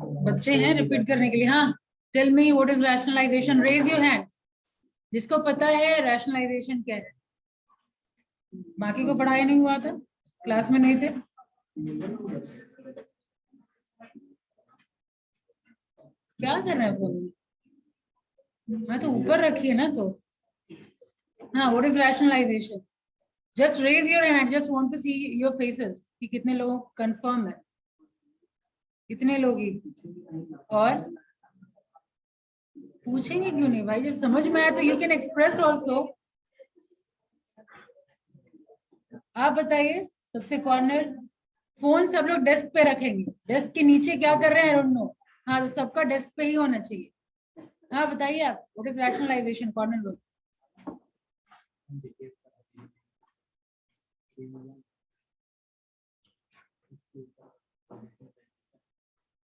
बच्चे हैं रिपीट करने के लिए। हाँ, tell me what is rationalisation, raise your hand जिसको पता है रैशनलाइजेशन क्या है। बाकी को पढ़ाया नहीं हुआ था, क्लास में नहीं थे। क्या करना है फोन में? हाँ तो ऊपर रखिए ना। तो हाँ, what is rationalisation? Just raise your hand, just want to see your faces कि कितने लोगों को कंफर्म है, कितने लोग ही। और पूछेंगे क्यों नहीं भाई, जब समझ में आया तो यू कैन एक्सप्रेस ऑल्सो। आप बताइए सबसे कॉर्नर। फोन सब लोग डेस्क पे रखेंगे, डेस्क के नीचे क्या कर रहे हैं, आई डोंट नो। हाँ तो सबका डेस्क पे ही होना चाहिए। हाँ बताइए आप, व्हाट इज रैशनलाइजेशन, कॉर्नर लो।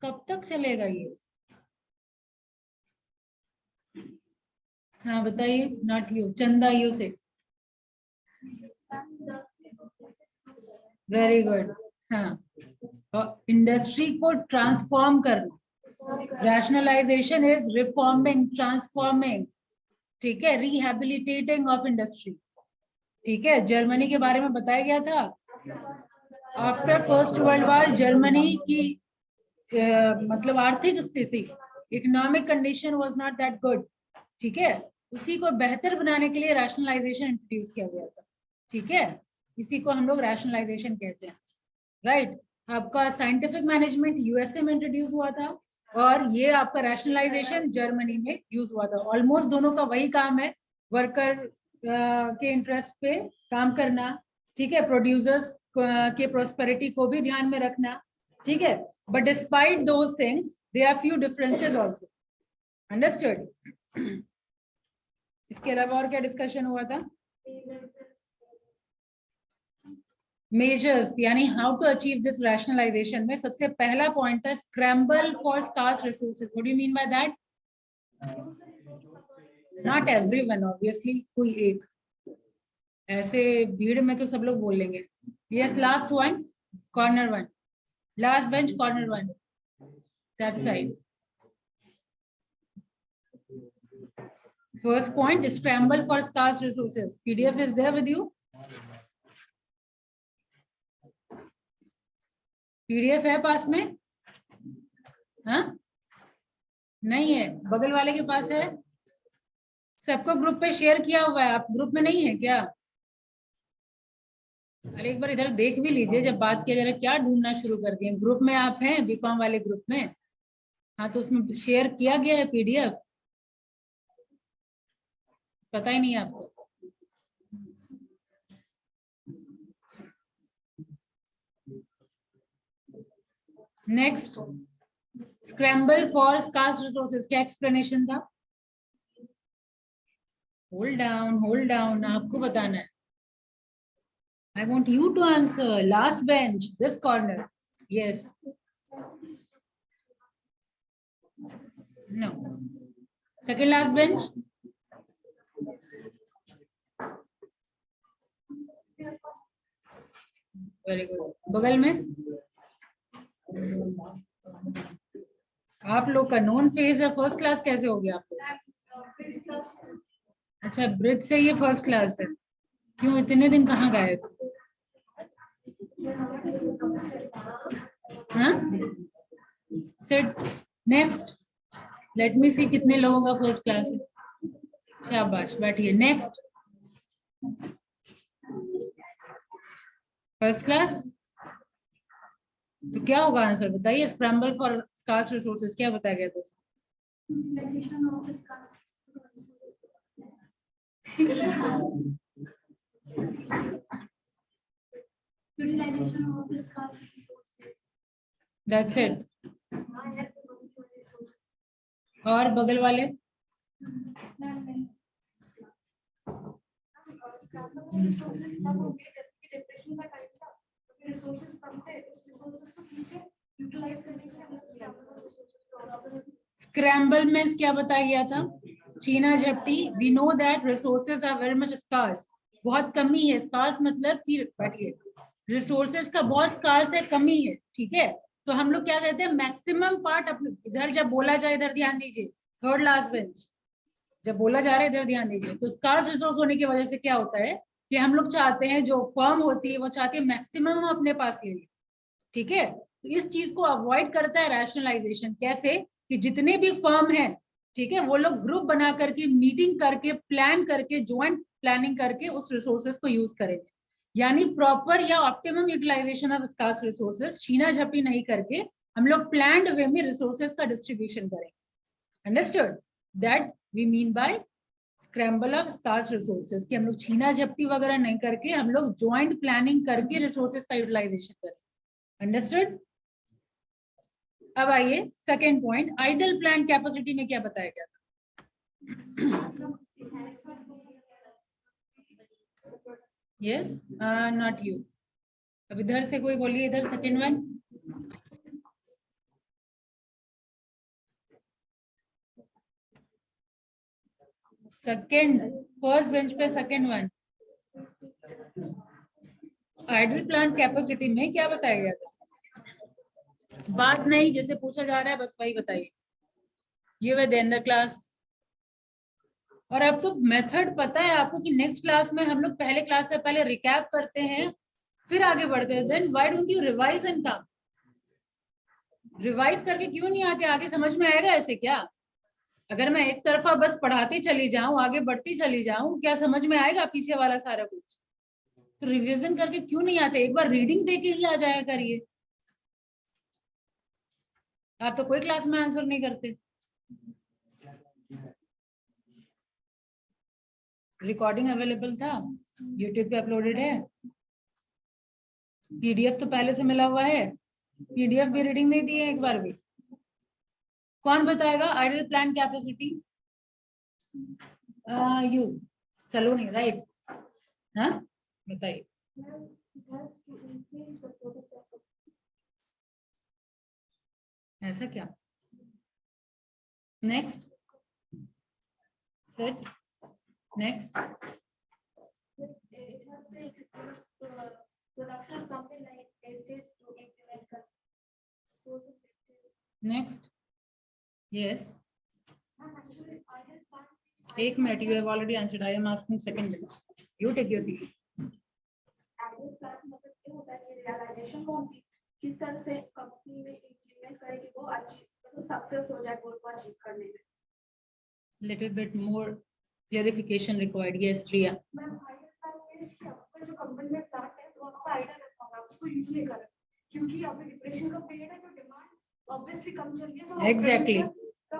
कब तक चलेगा ये? हाँ बताइए, नॉट यू, चंदा यू से। Very good. हाँ, इंडस्ट्री को ट्रांसफॉर्म करना। रैशनलाइजेशन इज रिफॉर्मिंग, ट्रांसफॉर्मिंग, ठीक है, रिहेबिलिटेटिंग ऑफ इंडस्ट्री। ठीक है, जर्मनी के बारे में बताया गया था। After first world war Germany की मतलब आर्थिक स्थिति, economic condition was not that good. ठीक है, उसी को बेहतर बनाने के लिए रैशनलाइजेशन इंट्रोड्यूस किया गया था। ठीक है, इसी को हम लोग रैशनलाइजेशन कहते हैं। राइट, आपका साइंटिफिक मैनेजमेंट यूएसए में इंट्रोड्यूस हुआ था और ये आपका रैशनलाइजेशन जर्मनी में यूज हुआ था। ऑलमोस्ट दोनों का वही काम है, वर्कर के इंटरेस्ट पे काम करना। ठीक है, प्रोड्यूसर्स के प्रोस्पेरिटी को भी ध्यान में रखना। ठीक है, but despite those things there are few differences also. Understood? इसके अलावा और क्या डिस्कशन हुआ था? मेजर्स यानी how to achieve this rationalisation में सबसे पहला पॉइंट था scramble for scarce resources. What do you mean by that? Not everyone obviously, कोई एक। ऐसे भीड़ में तो सब लोग बोल लेंगे। Yes, last one, corner one, last bench, corner one, that side. First point, scramble for scarce resources. PDF is there with you? PDF है पास में? हाँ, नहीं है, बगल वाले के पास है। सबको ग्रुप पे शेयर किया हुआ है, आप ग्रुप में नहीं है क्या? अरे एक बार इधर देख भी लीजिए, जब बात किया जा रहा है क्या ढूंढना शुरू कर दिए। ग्रुप में आप हैं, बीकॉम वाले ग्रुप में? हाँ तो उसमें शेयर किया गया है PDF, पता ही नहीं है आपको? Next, scramble for scarce resources, क्या एक्सप्लेनेशन था? होल्ड डाउन, आपको बताना है। I want you to answer. Last bench, this corner. Yes. No. Second last bench. Very good. बगल में आप लोग का नॉन फेज है, फर्स्ट क्लास कैसे हो गया आपको? अच्छा, ब्रिज से ये फर्स्ट क्लास है। क्यों इतने दिन कहाँ गए? हाँ, सिट। नेक्स्ट, लेट मी सी कितने लोगों का फर्स्ट क्लास है। शाबाश, बैठिए। Next, first class. तो क्या होगा आंसर बताइए? स्क्रैम्बल फॉर स्कार्स रिसोर्सेज क्या बताया गया था? That's it. और बगल वाले? स्क्रैम्बल में क्या बताया गया था? चीना झपटी। We know that resources are very much scarce, बहुत कमी है। स्कार्स मतलब कि बैठिए, रिसोर्सेज का बहुत स्कार्स है, कमी है। ठीक है, तो हम लोग क्या कहते हैं, मैक्सिमम पार्ट इधर जब बोला जाए, इधर ध्यान दीजिए, थर्ड लास्ट बेंच जब बोला जा रहा है इधर ध्यान दीजिए, तो स्कार्स रिसोर्स होने की वजह से क्या होता है कि हम लोग चाहते हैं, जो फर्म होती है वो चाहती है मैक्सिमम हम अपने पास ले लें, ठीक है। तो इस चीज को अवॉइड करता है रैशनलाइजेशन। कैसे? कि जितने भी फर्म है, ठीक है, वो लोग ग्रुप बना करके, मीटिंग करके, प्लान करके, ज्वाइंट प्लानिंग करके उस रिसोर्सेज को यूज करेंगे, यानी प्रॉपर या optimum utilisation of scarce resources, छीना झपटी नहीं करके हम लोग प्लान्ड वे में रिसोर्सेज का डिस्ट्रीब्यूशन करेंगे। Understood? That we mean by scramble of scarce resources, कि हम लोग छीना झपटी वगैरह नहीं करके हम लोग ज्वाइंट प्लानिंग करके रिसोर्सेज का यूटिलाइजेशन करें। अंडरस्टूड? अब आइए second point, idle plant capacity में क्या बताया गया था? Yes, not you. अब इधर से कोई बोलिए, इधर second one. Second, first bench पे second one, idle plant capacity में क्या बताया गया था? बात नहीं, जैसे पूछा जा रहा है बस वही बताइए। ये वे देन द क्लास। और अब तो मेथड पता है आपको कि नेक्स्ट क्लास में हम लोग पहले क्लास का पहले रिकैप करते हैं, फिर आगे बढ़ते हैं। Then why don't you revise and come? Revise करके क्यों नहीं आते? आगे समझ में आएगा ऐसे क्या? अगर मैं एक तरफा बस पढ़ाती चली जाऊं, आगे बढ़ती चली जाऊं, क्या समझ में आएगा पीछे वाला सारा कुछ? तो रिवीजन करके क्यों नहीं आते? एक बार रीडिंग दे के ही आ जाया करिए। आप तो कोई क्लास में आंसर नहीं करते। रिकॉर्डिंग अवेलेबल था, यूट्यूब पे अपलोडेड है, पीडीएफ तो पहले से मिला हुआ है, पीडीएफ भी रीडिंग नहीं दी है एक बार भी। कौन बताएगा idle plant capacity? You Saloni, right? हाँ, बताइए। ऐसा क्या? Next set, next next, yes. एक minute, you have already answered, I am asking second bench, you take your seat. किस तरह से कंपनी में इंप्लीमेंट करे कि वो अचीव, सक्सेस हो जाए गोल को अचीव करने में। Little bit more clarification required. Yes Riya. Ma'am, जो कंपनी में प्लांट है तो आपका आइडिया रखा होगा, उसको यूज नहीं करें क्योंकि अभी डिप्रेशन का पीरियड है, तो डिमांड ऑब्वियसली कम चल रही है। तो एग्जैक्टली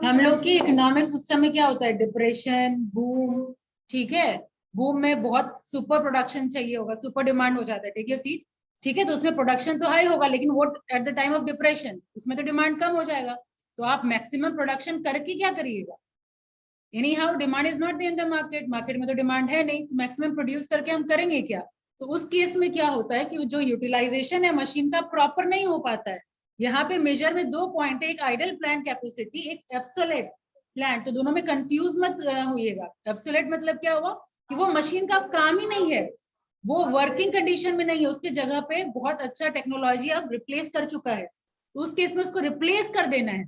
हम लोग की इकोनॉमिक सिस्टम में क्या होता है, डिप्रेशन, बूम, ठीक है, बूम में बहुत सुपर प्रोडक्शन चाहिए होगा, सुपर डिमांड हो जाता है, टेक योर सीट, ठीक है। तो उसमें प्रोडक्शन तो हाई होगा, लेकिन वो at the time of depression उसमें तो डिमांड कम हो जाएगा। तो आप मैक्सिमम प्रोडक्शन करके क्या करिएगा? Any how demand is not in the market, market में तो डिमांड है नहीं, तो मैक्सिमम प्रोड्यूस करके हम करेंगे क्या? तो उस केस में क्या होता है कि जो यूटिलाइजेशन है मशीन का प्रॉपर नहीं हो पाता है। यहाँ पे मेजर में 2 पॉइंट है, एक आइडल प्लांट कैपेसिटी, एक एब्सोलेट प्लांट। तो दोनों में कंफ्यूज मत होइएगा। एब्सोलेट मतलब क्या हुआ कि वो मशीन का काम ही नहीं है, वो वर्किंग कंडीशन में नहीं है, उसके जगह पे बहुत अच्छा टेक्नोलॉजी अब रिप्लेस कर चुका है, तो उस केस में उसको रिप्लेस कर देना है।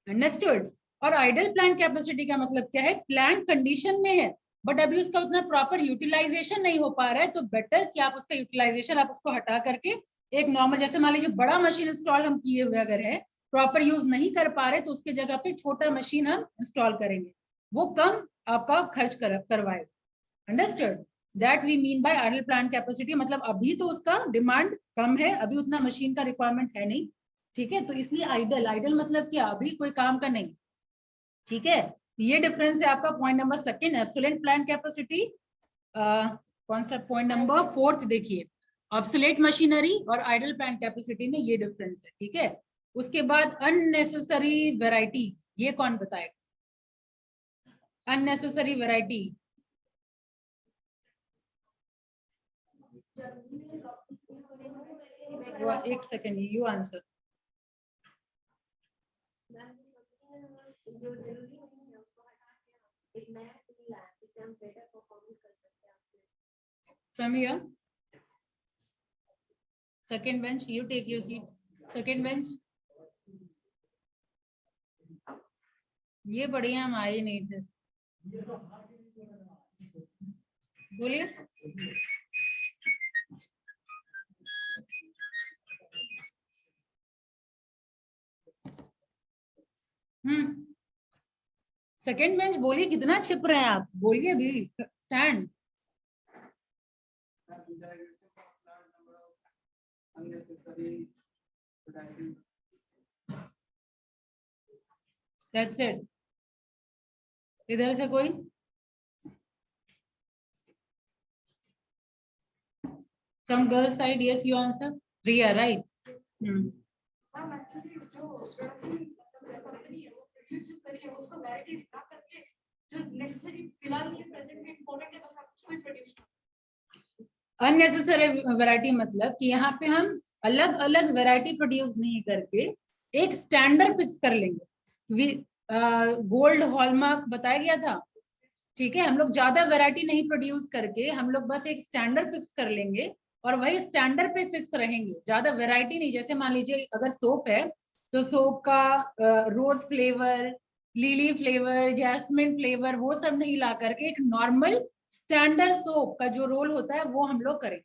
अंडरस्टूड? और आइडल प्लांट कैपेसिटी का मतलब क्या है, प्लांट कंडीशन में है बट अभी उसका उतना प्रॉपर यूटिलाइजेशन नहीं हो पा रहा है, तो बेटर कि आप उसका यूटिलाइजेशन आप उसको हटा करके एक नॉर्मल, जैसे मान लीजिए बड़ा मशीन इंस्टॉल हम किए हुए अगर है, प्रॉपर यूज नहीं कर पा रहे, तो उसके जगह पे छोटा मशीन हम इंस्टॉल करेंगे, वो कम आपका खर्च करवाएगा। Understood? That we mean by idle plant capacity, मतलब अभी तो उसका डिमांड कम है, अभी उतना मशीन का रिक्वायरमेंट है नहीं, ठीक है, तो इसलिए आइडल, आइडल मतलब क्या, अभी कोई काम का नहीं, ठीक है। ये डिफरेंस है आपका point number second, absolute plant capacity. कौन सा पॉइंट नंबर फोर्थ देखिए, ऑब्सोलेट मशीनरी और आइडल प्लांट कैपेसिटी में ये डिफरेंस है, ठीक है। उसके बाद अननेसेसरी वेराइटी, ये कौन बताएगा? अननेसेसरी वेराइटी, एक सेकेंड, यू आंसर। जो जरूरी नहीं है उसको हटा के एक नया टूल लाया जिससे हम बेटर परफॉर्मेंस कर सकते हैं। From here second bench, you take your seat. Second bench, ये बढ़िया, हम आए नहीं थे, बोलिए। सेकेंड बेंच, बोलिए, कितना छिप रहे हैं आप, बोलिए भी, स्टैंड। That's it. इधर से कोई? From girls side, yes, you answer. Riya, right? Unnecessary variety मतलब कि यहाँ पे हम अलग अलग वैरायटी प्रोड्यूस नहीं करके एक स्टैंडर्ड फिक्स कर लेंगे। गोल्ड हॉलमार्क बताया गया था, ठीक है। हम लोग ज्यादा वैरायटी नहीं प्रोड्यूस करके हम लोग बस एक स्टैंडर्ड फिक्स कर लेंगे और वही स्टैंडर्ड पे फिक्स रहेंगे, ज्यादा वैरायटी नहीं। जैसे मान लीजिए अगर सोप है तो सोप का rose flavour, lily flavour, jasmine flavour, वो सब नहीं ला करके एक नॉर्मल स्टैंडर्ड सोप का जो रोल होता है वो हम लोग करेंगे।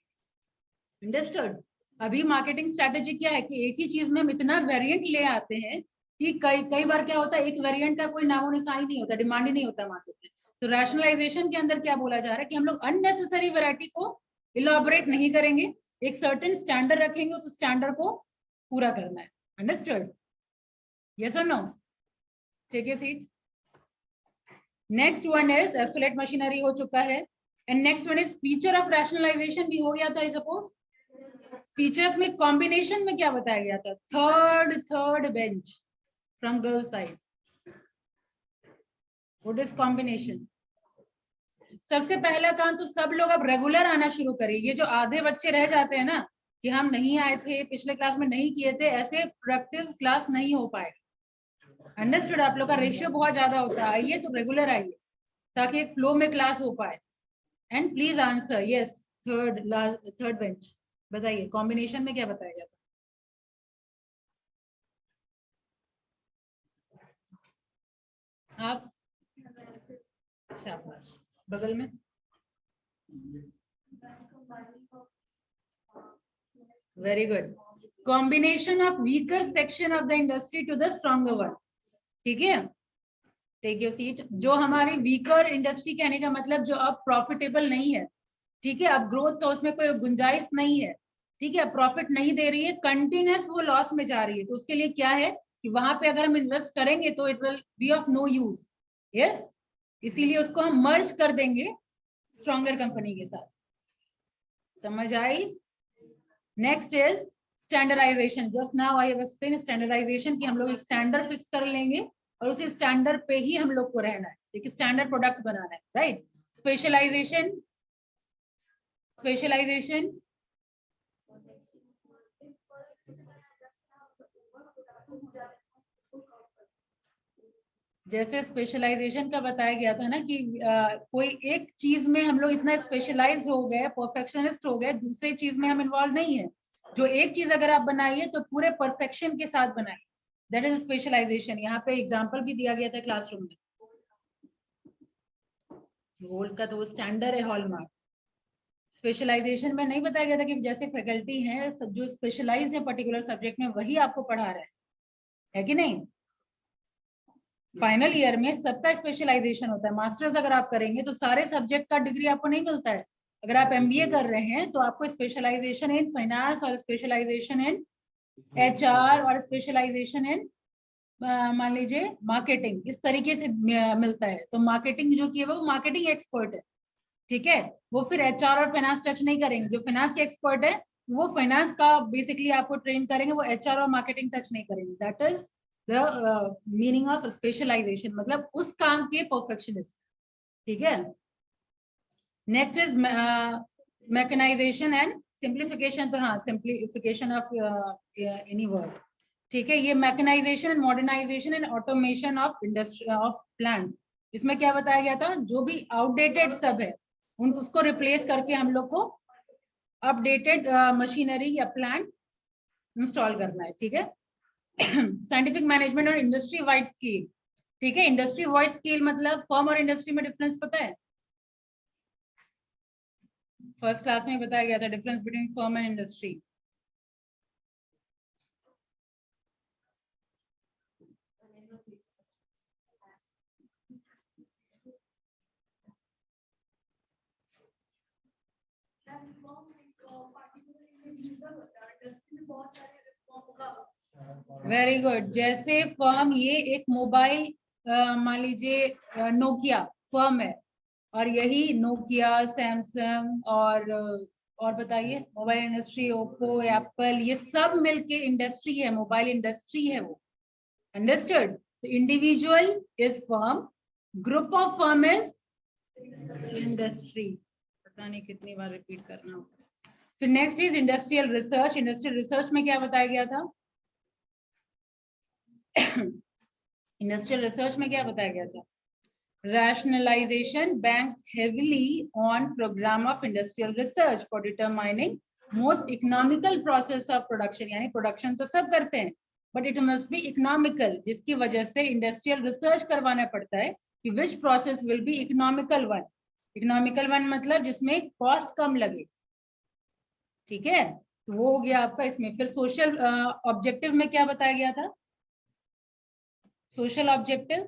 अंडरस्टूड? अभी मार्केटिंग स्ट्रेटेजी क्या है कि एक ही चीज में हम इतना वेरिएंट ले आते हैं कि कई कई बार क्या होता है, एक वेरिएंट का कोई नामो निशान नहीं होता, डिमांड ही नहीं होता मार्केट में। तो रैशनलाइजेशन के अंदर क्या बोला जा रहा है कि हम लोग अननेसेसरी वैरायटी को इलाबोरेट नहीं करेंगे, एक सर्टेन स्टैंडर्ड रखेंगे, उस स्टैंडर्ड को पूरा करना है। अंडरस्टूड? यस और no? Take your seat. Next one is affiliate machinery, हो चुका है। And next one is feature of rationalization, भी हो गया था आई सपोज। फीचर्स में कॉम्बिनेशन में क्या बताया गया था? Third bench from girl side. What is combination? सबसे पहला काम तो सब लोग अब रेगुलर आना शुरू करिए। ये जो आधे बच्चे रह जाते हैं ना कि हम नहीं आए थे, पिछले क्लास में नहीं किए थे, ऐसे प्रोडक्टिव क्लास नहीं हो पाए। अंडरस्टूड? आप लोग का रेशियो बहुत ज्यादा होता है, आइए तो रेगुलर आइए ताकि एक फ्लो में क्लास हो पाए। And please answer yes. Third bench, बताइए कॉम्बिनेशन में क्या बताया गया था? आप शाबाश, बगल में। Very good. Combination of weaker section of the industry to the stronger one. ठीक है, टेक योर सीट। जो हमारी वीकर इंडस्ट्री कहने का मतलब जो अब प्रॉफिटेबल नहीं है, ठीक है, अब ग्रोथ का उसमें कोई गुंजाइश नहीं है, ठीक है, प्रॉफिट नहीं दे रही है, कंटिन्यूस वो लॉस में जा रही है, तो उसके लिए क्या है कि वहां पे अगर हम इन्वेस्ट करेंगे तो it will be of no use. Yes, इसीलिए उसको हम मर्ज कर देंगे स्ट्रॉन्गर कंपनी के साथ। समझ आई? Next is standardization. Just now I have explain standardization कि हम लोग एक स्टैंडर्ड फिक्स कर लेंगे और उसी स्टैंडर्ड पे ही हम लोग को रहना है, एक स्टैंडर्ड प्रोडक्ट बनाना है, राइट? स्पेशलाइजेशन, स्पेशलाइजेशन जैसे स्पेशलाइजेशन का बताया गया था ना कि कोई एक चीज में हम लोग इतना स्पेशलाइज हो गए, परफेक्शनिस्ट हो गए, दूसरी चीज में हम इन्वॉल्व नहीं है। जो एक चीज अगर आप बनाइए तो पूरे परफेक्शन के साथ बनाइए, दैट इज स्पेशलाइजेशन। यहाँ पे एग्जांपल भी दिया गया था क्लासरूम में। गोल्ड का तो वो स्टैंडर्ड है, हॉलमार्क। स्पेशलाइजेशन में नहीं बताया गया था कि जैसे फैकल्टी है जो स्पेशलाइज है पर्टिकुलर सब्जेक्ट में, वही आपको पढ़ा रहा है कि नहीं? फाइनल ईयर में सबका स्पेशलाइजेशन होता है। मास्टर्स अगर आप करेंगे तो सारे सब्जेक्ट का डिग्री आपको नहीं मिलता है। अगर आप एमबीए कर रहे हैं तो आपको स्पेशलाइजेशन इन फाइनेंस और स्पेशलाइजेशन इन एचआर और स्पेशलाइजेशन इन मान लीजिए मार्केटिंग, इस तरीके से मिलता है। तो मार्केटिंग जो की है वो मार्केटिंग एक्सपर्ट है, ठीक है, वो फिर एचआर और फाइनेंस टच नहीं करेंगे। जो फाइनेंस के एक्सपर्ट है वो फाइनेंस का बेसिकली आपको ट्रेन करेंगे, वो एचआर और मार्केटिंग टच नहीं करेंगे। That is the meaning of specialization, मतलब उस काम के परफेक्शनिस्ट, ठीक है। Next is mechanization and simplification. तो हाँ, सिंप्लीफिकेशन ऑफ एनी वर्ड, ठीक है। ये mechanization and modernization and automation of industry of plant, इसमें क्या बताया गया था? जो भी आउटडेटेड सब है उन उसको रिप्लेस करके हम लोग को अपडेटेड मशीनरी या प्लांट इंस्टॉल करना है, ठीक है। साइंटिफिक मैनेजमेंट और इंडस्ट्री वाइड स्केल, ठीक है। इंडस्ट्री वाइड स्केल मतलब फर्म और इंडस्ट्री में डिफरेंस पता है? फर्स्ट क्लास में बताया गया था difference between firm and industry. Very good. जैसे फर्म, ये एक मोबाइल, मान लीजिए नोकिया फर्म है, और यही नोकिया, सैमसंग और बताइए, मोबाइल इंडस्ट्री, ओप्पो, एप्पल, ये सब मिलके इंडस्ट्री है, मोबाइल इंडस्ट्री है वो। अंडरस्टूड? तो individual is firm, group of firm is industry. पता नहीं कितनी बार रिपीट करना होगा। फिर next is industrial research. Industrial research में क्या बताया गया था? इंडस्ट्रियल रिसर्च में क्या बताया गया था? Rationalization banks heavily on program of industrial research for determining most economical process of production। यानी प्रोडक्शन तो सब करते हैं, but it must be economical, जिसकी वजह से इंडस्ट्रियल रिसर्च करवाना पड़ता है कि which process will be economical one. Economical one मतलब जिसमें कॉस्ट कम लगे, ठीक है। तो वो हो गया आपका इसमें। फिर सोशल ऑब्जेक्टिव में क्या बताया गया था? सोशल ऑब्जेक्टिव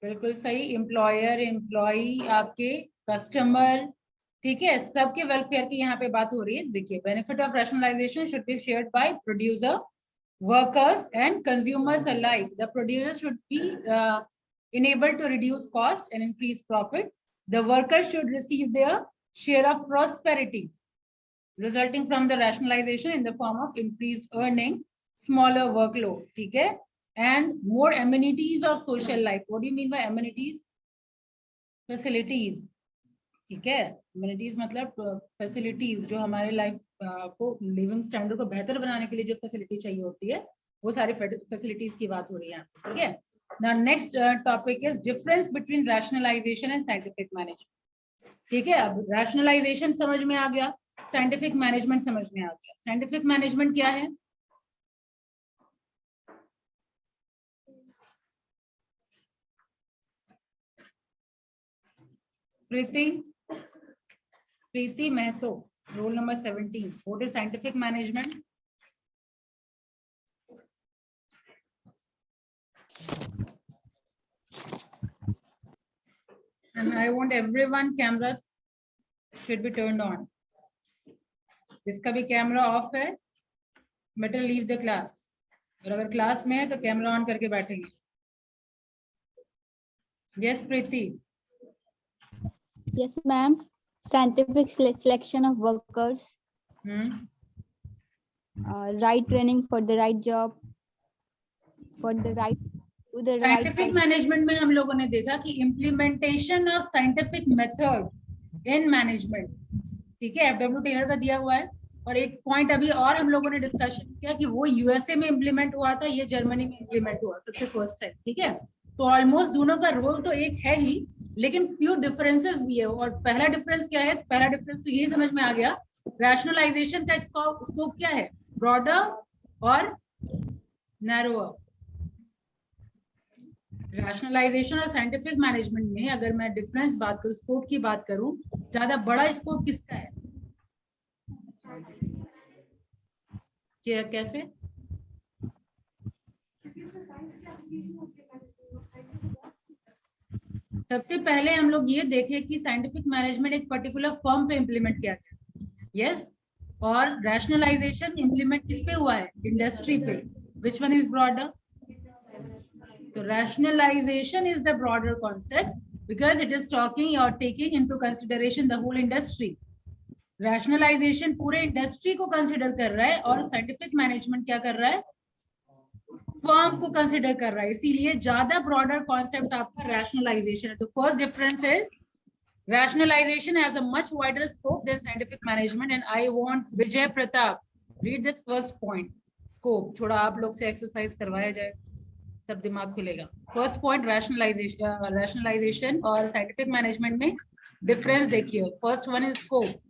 बिल्कुल सही। एम्प्लॉयर, एम्प्लॉई, आपके कस्टमर, ठीक है, सबके वेलफेयर की यहाँ पे बात हो रही है। देखिए, benefit of rationalization should be shared by producer, workers and consumers alike. The producer should be enabled to reduce cost and increase profit. The workers should receive their share of prosperity resulting from the rationalization in the form of increased earning, smaller workload, ठीक है, and more amenities of social life. What do you mean by amenities? Facilities, ठीक है। amenities मतलब facilities जो हमारे life को, living standard को बेहतर बनाने के लिए जो फैसिलिटी चाहिए होती है, वो सारी फैसिलिटीज की बात हो रही है, ठीक है। Now next topic is difference between rationalization and scientific management, ठीक है। अब rationalization समझ में आ गया, साइंटिफिक मैनेजमेंट समझ में आ गया। साइंटिफिक मैनेजमेंट क्या है? Preeti Mahato, roll number 17। What is scientific management? And I want everyone camera should be turned on. जिसका भी कैमरा ऑफ है, बेटर लीव द क्लास, और अगर क्लास में है तो कैमरा ऑन करके बैठेंगे। Yes Preeti. Yes, ma'am. Scientific selection of workers. Right training for the right job. For the right to the right. Scientific management में हम लोगों ने देखा कि implementation of scientific method in management, ठीक है, एफडब्ल्यू टेलर का दिया हुआ है। और एक पॉइंट अभी और हम लोगों ने डिस्कशन किया कि वो यूएसए में इम्प्लीमेंट हुआ था, ये जर्मनी में इम्प्लीमेंट हुआ सबसे फर्स्ट टाइम, ठीक है। तो ऑलमोस्ट दोनों का रोल तो एक है ही, लेकिन फ्यू डिफरेंसेस भी है। और पहला डिफरेंस क्या है? पहला डिफरेंस तो यही समझ में आ गया, रैशनलाइजेशन का स्कोप क्या है? ब्रॉडर और नैरोअर। रैशनलाइजेशन और साइंटिफिक मैनेजमेंट में अगर मैं डिफरेंस बात करूं, स्कोप की बात करूं, ज्यादा बड़ा स्कोप किसका है? कैसे? सबसे पहले हम लोग ये देखें कि साइंटिफिक मैनेजमेंट एक पर्टिकुलर फर्म पे इंप्लीमेंट किया गया, यस, और रैशनलाइजेशन इंप्लीमेंट किस पे हुआ है? इंडस्ट्री पे। Which one is broader? So rationalization is the broader concept because it is talking or taking into consideration the whole industry. Rationalization पूरे इंडस्ट्री को कंसिडर कर रहा है, और साइंटिफिक मैनेजमेंट क्या कर रहा है? फर्म को कंसिडर कर रहा है, इसीलिए ज्यादा ब्रॉडर कॉन्सेप्ट आपका रैशनलाइजेशन है। तो first difference is rationalization has a much wider scope than scientific management, and I want Vijay Pratap read this first point, scope। थोड़ा आप लोग से एक्सरसाइज करवाया जाए। तब दिमाग खुलेगा। फर्स्ट पॉइंट रैशनलाइजेशन और साइंटिफिक मैनेजमेंट में डिफरेंस देखिए। First one is scope.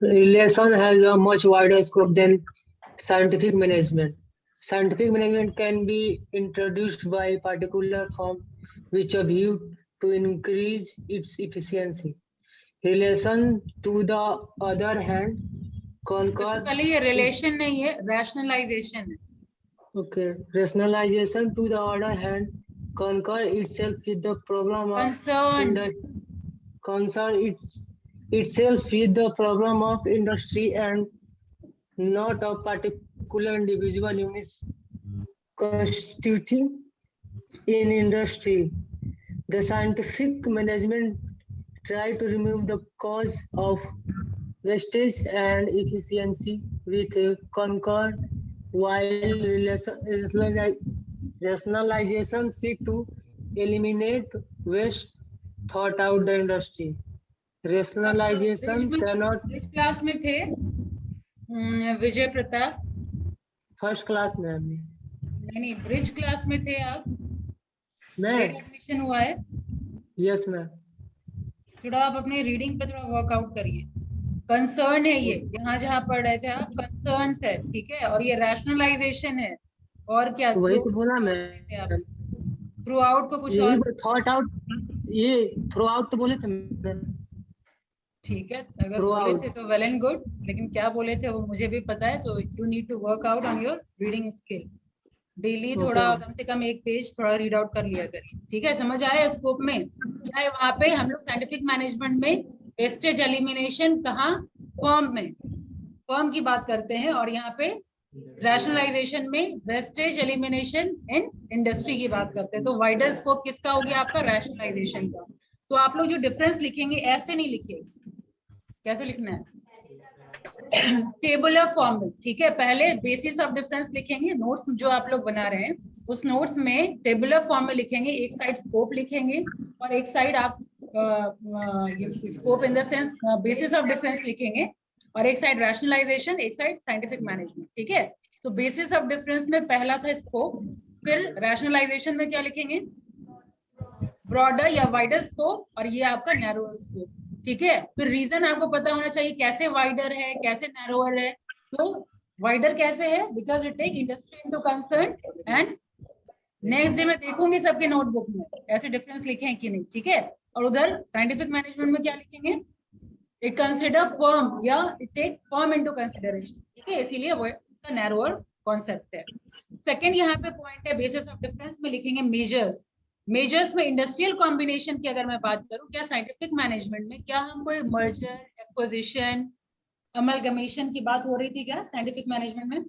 Relation has a much wider scope than scientific management. Scientific management can be introduced by particular firm which a view to increase its efficiency. Relation, to the other hand, सबसे conquer पहले ये relation नहीं है, rationalisation है। rationalization, to the other hand, concur itself with the problem of concerns, concern itself with the problem of industry and not of particular individual units constituting in industry. The scientific management try to remove the cause of wastage and efficiency with a concord, while rationalization seek to eliminate waste thought out the industry. Rationalization cannot which class में थे Vijay Pratap? First class में अभी नहीं, bridge class में थे आप? मैं admission हुआ है? यस मैम थोड़ा आप अपने रीडिंग पे थोड़ा वर्कआउट करिए। कंसर्न है ये, यहाँ जहाँ पढ़ रहे थे आप, कंसर्न्स है, ठीक है, और ये रैशनलाइजेशन है। और क्या वही तो बोला मैं थ्रू आउट को कुछ और, थॉट आउट ये थ्रू आउट तो बोले थे मैं। ठीक है, अगर बोले थे तो वेल एंड गुड, लेकिन क्या बोले थे वो मुझे भी पता है। तो you need to work out on your reading skill. Daily थोड़ा कम से कम एक पेज थोड़ा रीड आउट कर लिया करिए, ठीक है। समझ आया स्कोप में क्या है? वहां पे हम लोग साइंटिफिक मैनेजमेंट में वेस्टेज एलिमिनेशन कहाँ, फर्म में, फर्म की बात करते हैं, और यहाँ पे रैशनलाइजेशन में वेस्टेज एलिमिनेशन इन इंडस्ट्री की बात करते हैं। तो वाइडर स्कोप किसका हो गया आपका? रैशनलाइजेशन का। तो आप लोग जो डिफरेंस लिखेंगे ऐसे नहीं लिखिए, कैसे लिखना है? टेबुलर फॉर्म में, ठीक है। पहले बेसिस ऑफ डिफरेंस लिखेंगे, नोट्स जो आप लोग बना रहे हैं उस नोट्स में टेबुलर फॉर्म में लिखेंगे। एक साइड स्कोप लिखेंगे और एक साइड आप scope in the sense basis of difference लिखेंगे, और एक साइड रैशनलाइजेशन, एक साइड साइंटिफिक मैनेजमेंट, ठीक है। तो बेसिस ऑफ डिफरेंस में पहला था स्कोप, फिर रैशनलाइजेशन में क्या लिखेंगे? ब्रॉडर या वाइडर स्कोप, और ये आपका नैरोअर स्कोप, ठीक है। फिर रीजन आपको पता होना चाहिए कैसे वाइडर है, कैसे नैरोअर है। तो वाइडर कैसे है? Because it tech industry into concern. And next day में देखूंगी सबके नोटबुक में ऐसे डिफरेंस लिखे हैं कि नहीं, ठीक है। और उधर साइंटिफिक मैनेजमेंट में क्या लिखेंगे? इट कंसिडर फर्म या it take firm into consideration, ठीक है। इसीलिए वो इसका नैरोअर कॉन्सेप्ट है। सेकंड यहाँ पे पॉइंट है, बेसिस ऑफ डिफरेंस में लिखेंगे मेजर्स। मेजर्स में इंडस्ट्रियल कॉम्बिनेशन की अगर मैं बात करूं, क्या साइंटिफिक मैनेजमेंट में क्या हम कोई मर्जर, एक्विजिशन, अमलगमेशन की बात हो रही थी क्या साइंटिफिक मैनेजमेंट में?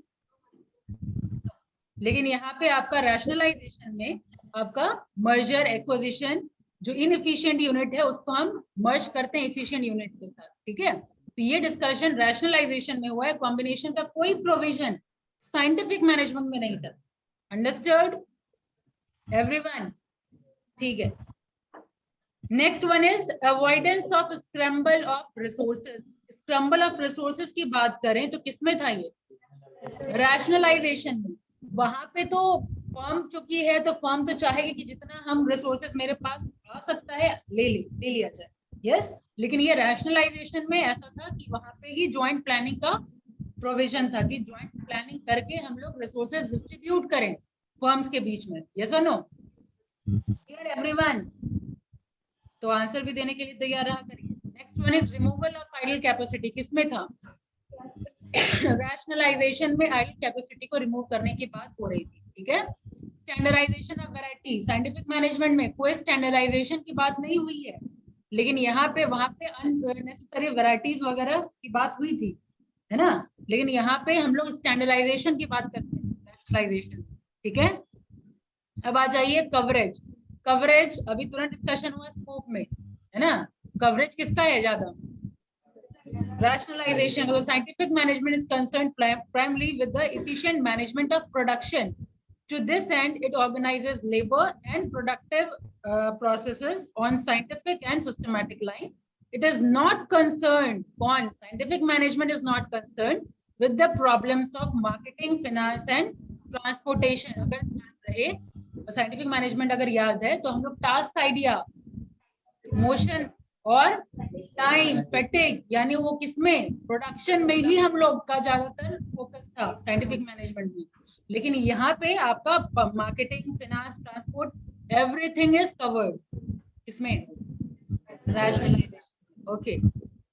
लेकिन यहाँ पे आपका रैशनलाइजेशन में आपका मर्जर, एक्विजिशन, जो इनएफिशिएंट यूनिट है उसको हम मर्ज करते हैं एफिशिएंट यूनिट के साथ, ठीक है। तो ये डिस्कशन रैशनलाइजेशन में हुआ है। कॉम्बिनेशन का कोई प्रोविजन साइंटिफिक मैनेजमेंट में नहीं था। Understood everyone? ठीक है। Next one is avoidance of scramble of resources. Scramble of resources की बात करें तो किसमें था ये? रैशनलाइजेशन में। वहां पे तो फर्म चुकी है तो फर्म तो चाहेगी कि जितना हम रिसोर्सेज मेरे पास आ सकता है ले लिया जाए, यस। लेकिन ये रैशनलाइजेशन में ऐसा था कि वहां पे ही ज्वाइंट प्लानिंग का प्रोविजन था कि ज्वाइंट प्लानिंग करके हम लोग रिसोर्सेज डिस्ट्रीब्यूट करें फर्म्स के बीच में, यस और नो? एवरीवन? तो आंसर भी देने के लिए तैयार रहा करिए। Next one is removal of idle capacity. किसमें था? रैशनलाइजेशन में आइडल कैपेसिटी को रिमूव करने की बात हो रही थी, ठीक है। Standardization of variety, scientific management में कोई स्टैंडर्डाइजेशन की बात नहीं हुई है, लेकिन यहाँ पे वहां पे अननेसेसरी वैरायटीज वगैरह की बात हुई थी, है ना। लेकिन यहाँ पे हम लोग स्टैंडर्डाइजेशन की बात करते हैं, रैशनलाइजेशन, ठीक है। अब आ जाइए कवरेज। कवरेज अभी तुरंत डिस्कशन हुआ स्कोप में, है ना। कवरेज किसका है ज्यादा? Rationalization. So scientific management is concerned primarily with the efficient management of production. To this end, it organizes labor and productive processes on scientific and systematic line. It is not concerned, scientific management is not concerned with the problems of marketing, finance and transportation. अगर रहे, scientific management अगर याद है तो हम लोग task idea, motion और time, fatigue, यानी वो किसमें, प्रोडक्शन में ही हम लोग का ज्यादातर फोकस था साइंटिफिक मैनेजमेंट में। लेकिन यहाँ पे आपका marketing, finance, transport, everything is covered इसमें, रैशनलाइजेशन। ओके,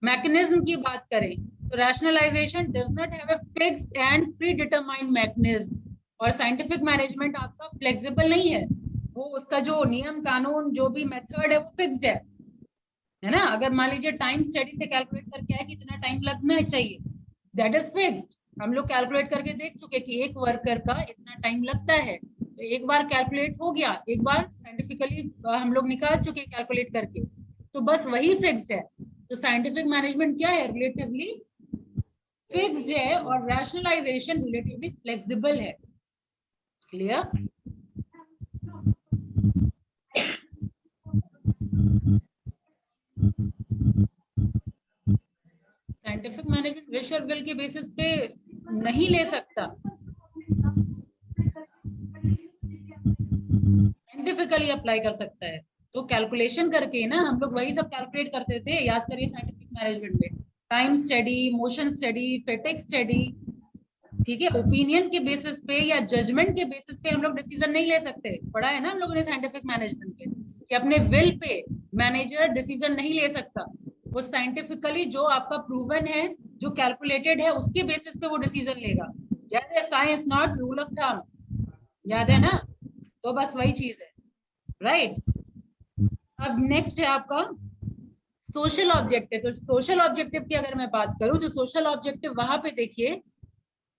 मैकेनिज्म की बात करें तो rationalization does not have a fixed and predetermined mechanism, और साइंटिफिक मैनेजमेंट आपका फ्लेक्सिबल नहीं है, वो उसका जो नियम कानून जो भी मेथड है वो फिक्स्ड है ना। अगर मान लीजिए टाइम स्टडी से कैलकुलेट करके आए कितना टाइम लगना चाहिए, दैट इज फिक्स्ड। हम लोग कैलकुलेट करके देख चुके कि एक वर्कर का इतना टाइम लगता है, तो एक बार कैलकुलेट हो गया, एक बार साइंटिफिकली हम लोग निकाल चुके कैलकुलेट करके, तो बस वही फिक्स्ड है। तो साइंटिफिक मैनेजमेंट क्या है, रिलेटिवली फिक्स्ड है, और रैशनलाइजेशन रिलेटिवली फ्लेक्सिबल है। क्लियर? साइंटिफिक मैनेजमेंट विश और विल के बेसिस पे नहीं ले सकता, साइंटिफिकली अप्लाई कर सकता है। तो कैलकुलेशन करके ना हम लोग वही सब कैलकुलेट करते थे, याद करिए साइंटिफिक मैनेजमेंट में time study, motion study, fatigue study, ठीक है। ओपिनियन के बेसिस पे या जजमेंट के बेसिस पे हम लोग डिसीजन नहीं ले सकते, पढ़ा है ना हम लोगों ने साइंटिफिक मैनेजमेंट पे कि अपने विल पे मैनेजर डिसीजन नहीं ले सकता, वो साइंटिफिकली जो आपका प्रूवन है, जो कैलकुलेटेड है, उसके बेसिस पे वो डिसीजन लेगा। याद है, science not rule of thumb, याद है ना। तो बस वही चीज है, राइट। अब नेक्स्ट है आपका सोशल ऑब्जेक्टिव। तो सोशल ऑब्जेक्टिव की अगर मैं बात करूं तो सोशल ऑब्जेक्टिव वहां पे देखिए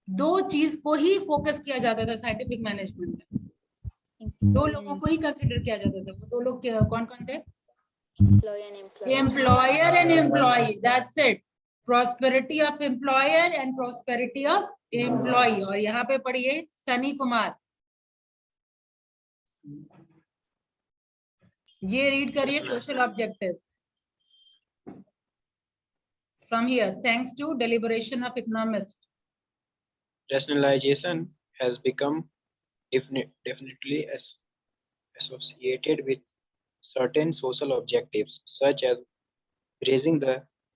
दो चीज को ही फोकस किया जाता था साइंटिफिक मैनेजमेंट में, दो लोगों को ही कंसिडर किया जाता था। वो दो लोग कौन कौन थे, employer and employee, that's it. Prosperity of employer and prosperity of employee. और यहाँ पे पढ़िए सनी कुमार, ये रीड करिए social objective from here, thanks to deliberation of economist. Rationalization has become definitely associated with certain social objectives, such as raising the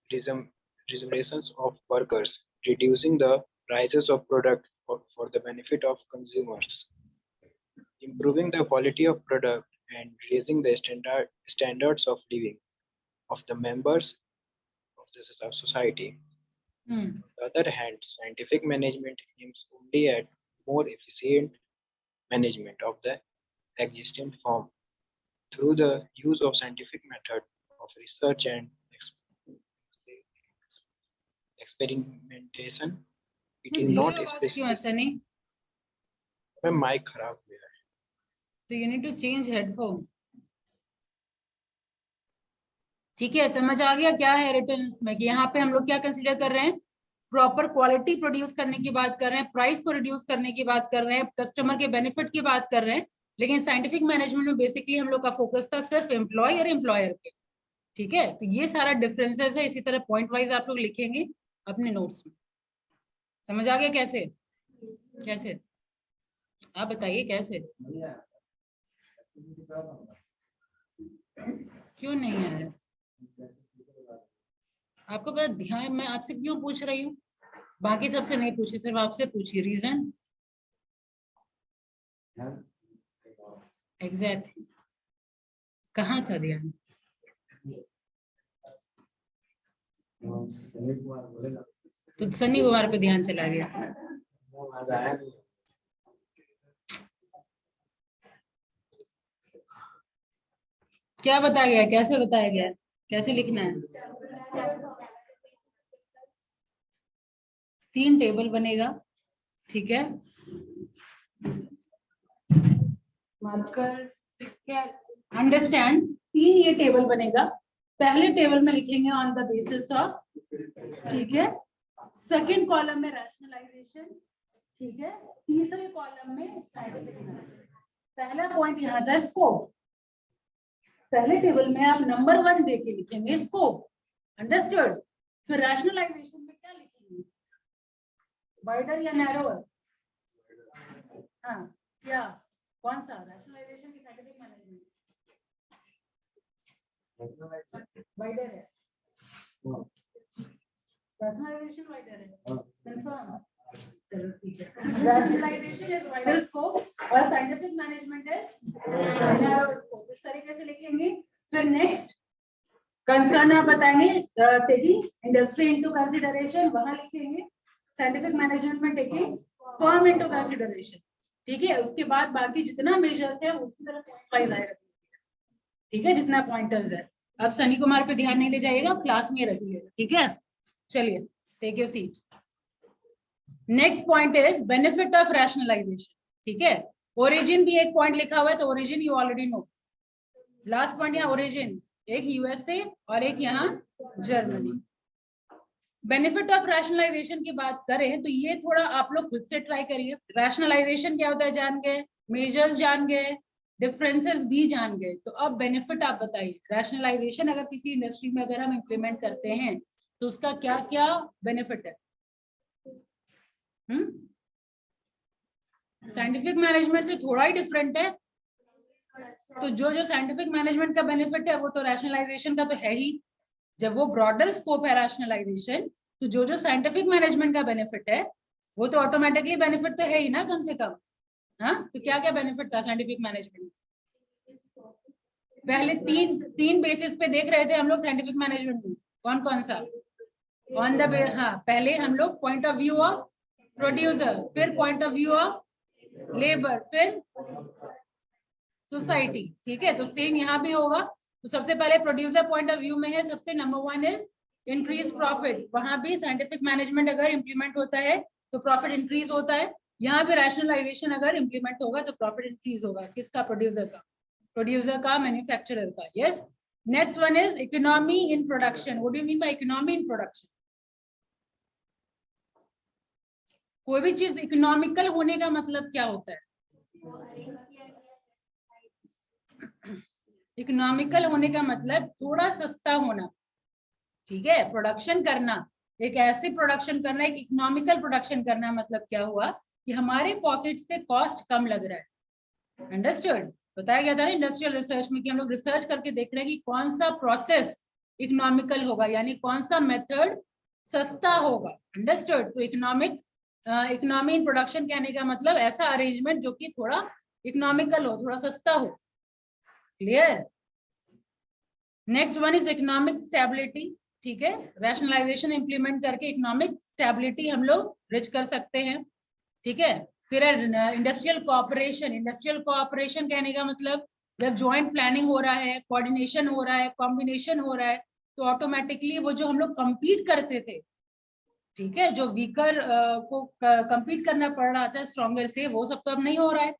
remunerations of workers, reducing the prices of product for the benefit of consumers, improving the quality of product, and raising the standards of living of the members of the society. On the other hand, scientific management aims only at more efficient management of the existing form through the use of scientific method of research and experimentation. It is not specific. Sunny, mike खराब हो गया है, तो you need to change headphone. ठीक है, समझ आ गया क्या है रिटर्न में, कि यहाँ पे हम लोग क्या कंसीडर कर रहे हैं, प्रॉपर क्वालिटी प्रोड्यूस करने की बात कर रहे हैं, प्राइस को रिड्यूस करने की बात कर रहे हैं, कस्टमर के बेनिफिट की बात कर रहे हैं। लेकिन साइंटिफिक मैनेजमेंट में बेसिकली हम लोग का फोकस था सिर्फ एम्प्लॉय और एम्प्लॉयर पे। ठीक है, तो ये सारा डिफरेंसेस है, इसी तरह पॉइंट वाइज आप लोग लिखेंगे अपने नोट्स में। समझ आ गया कैसे कैसे, आप बताइए कैसे, क्यों नहीं आया आपको पता, ध्यान मैं आपसे क्यों पूछ रही हूँ, बाकी सबसे नहीं पूछी, सिर्फ आपसे पूछी, रीजन एग्जैक्टली कहाँ था ध्यान, तो सनी कुमार पे ध्यान चला गया। क्या बताया गया, कैसे बताया गया, कैसे लिखना है, 3 टेबल बनेगा, ठीक है, मार्कर क्या, अंडरस्टैंड, 3 ये टेबल बनेगा। पहले टेबल में लिखेंगे ऑन द बेसिस ऑफ, ठीक है, सेकंड कॉलम में रैशनलाइजेशन, ठीक है, तीसरे कॉलम में साइंटिफिक मैनेजमेंट। पहला पॉइंट यहाँ था स्कोप, पहले टेबल में आप नंबर 1 दे के लिखेंगे स्कोप, अंडरस्टूड। फिर रैशनलाइजेशन में क्या लिखेंगे, वाइडर या नैरोअर, हाँ क्या, कौन सा रैशनलाइजेशन की साइंटिफिक मैनेजमेंट वाइडर है, रैशनलाइजेशन वाइडर है, कंफर्म। चलो ठीक है, रैशनलाइजेशन इज वाइडर स्कोप और scientific management is narrow scope. इस तरीके से लिखेंगे। फिर नेक्स्ट कंसर्न आप बताएंगे, टेकिंग इंडस्ट्री इनटू कंसीडरेशन, वहां लिखेंगे साइंटिफिक मैनेजमेंट में टेकिंग फर्म इनटू कंसीडरेशन। ठीक है, उसके बाद बाकी जितना मेजर्स है उसी तरह पॉइंट वाइज आएगा। ठीक है, जितना पॉइंटर्स है। अब सनी कुमार पे ध्यान नहीं ले जाइएगा, क्लास में रखिएगा। ठीक है, चलिए take your seat. Next point is benefit of rationalization. ठीक है, ओरिजिन भी एक पॉइंट लिखा हुआ है, तो origin you already know. Last point यहाँ ओरिजिन, एक यूएसए और एक यहाँ जर्मनी। बेनिफिट ऑफ रैशनलाइजेशन की बात करें तो ये थोड़ा आप लोग खुद से ट्राई करिए। रैशनलाइजेशन क्या होता है जान गए, मेजर्स जान गए, डिफरेंसेस भी जान गए, तो अब बेनिफिट आप बताइए। रैशनलाइजेशन अगर किसी इंडस्ट्री में अगर हम इम्प्लीमेंट करते हैं तो उसका क्या क्या बेनिफिट है। साइंटिफिक मैनेजमेंट से थोड़ा ही डिफरेंट है, तो जो साइंटिफिक मैनेजमेंट का बेनिफिट है वो तो रैशनलाइजेशन का तो है ही। जब वो ब्रॉडर स्कोप है रैशनलाइजेशन, तो जो साइंटिफिक मैनेजमेंट का बेनिफिट है वो तो ऑटोमेटिकली बेनिफिट तो है ही ना, कम से कम। हाँ, तो क्या क्या बेनिफिट था साइंटिफिक मैनेजमेंट? पहले तीन बेसिस पे देख रहे थे हम लोग साइंटिफिक मैनेजमेंट में। कौन कौन सा? ऑन द हाँ, पहले हम लोग point of view of producer, फिर point of view of labour, फिर सोसाइटी। ठीक है, तो सेम यहाँ भी होगा। तो सबसे पहले प्रोड्यूसर पॉइंट ऑफ व्यू में है, सबसे नंबर 1 इज इंक्रीज प्रॉफिट। वहां भी साइंटिफिक मैनेजमेंट अगर इंप्लीमेंट होता है तो प्रॉफिट इंक्रीज होता है। यहाँ पे रैशनलाइजेशन अगर इंप्लीमेंट होगा तो प्रॉफिट इंक्रीज होगा। किसका? प्रोड्यूसर का, मैन्युफैक्चरर का। Yes. Next one is economy in production. What do you mean bye economy in production? कोई भी चीज इकोनॉमिकल होने का मतलब क्या होता है? इकोनॉमिकल होने का मतलब थोड़ा सस्ता होना। ठीक है, प्रोडक्शन करना, एक ऐसी प्रोडक्शन करना, एक इकोनॉमिकल प्रोडक्शन करना, मतलब क्या हुआ कि हमारे पॉकेट से कॉस्ट कम लग रहा है। अंडरस्टूड? बताया गया था ना इंडस्ट्रियल रिसर्च में कि हम लोग रिसर्च करके देख रहे हैं कि कौन सा प्रोसेस इकोनॉमिकल होगा, यानी कौन सा मेथड सस्ता होगा। अंडरस्टूड? तो इकोनॉमी इन प्रोडक्शन कहने का मतलब ऐसा अरेंजमेंट जो कि थोड़ा इकोनॉमिकल हो, थोड़ा सस्ता हो। Clear? Next one is economic stability. ठीक है, रैशनलाइजेशन इंप्लीमेंट करके इकोनॉमिक स्टेबिलिटी हम लोग रिच कर सकते हैं। ठीक है, फिर इंडस्ट्रियल कोऑपरेशन। इंडस्ट्रियल कोऑपरेशन कहने का मतलब जब ज्वाइंट प्लानिंग हो रहा है, कोऑर्डिनेशन हो रहा है, कॉम्बिनेशन हो रहा है, तो ऑटोमेटिकली वो जो हम लोग compete करते थे, ठीक है, जो वीकर को compete करना पड़ रहा था स्ट्रॉन्गर से, वो सब तो अब नहीं हो रहा है।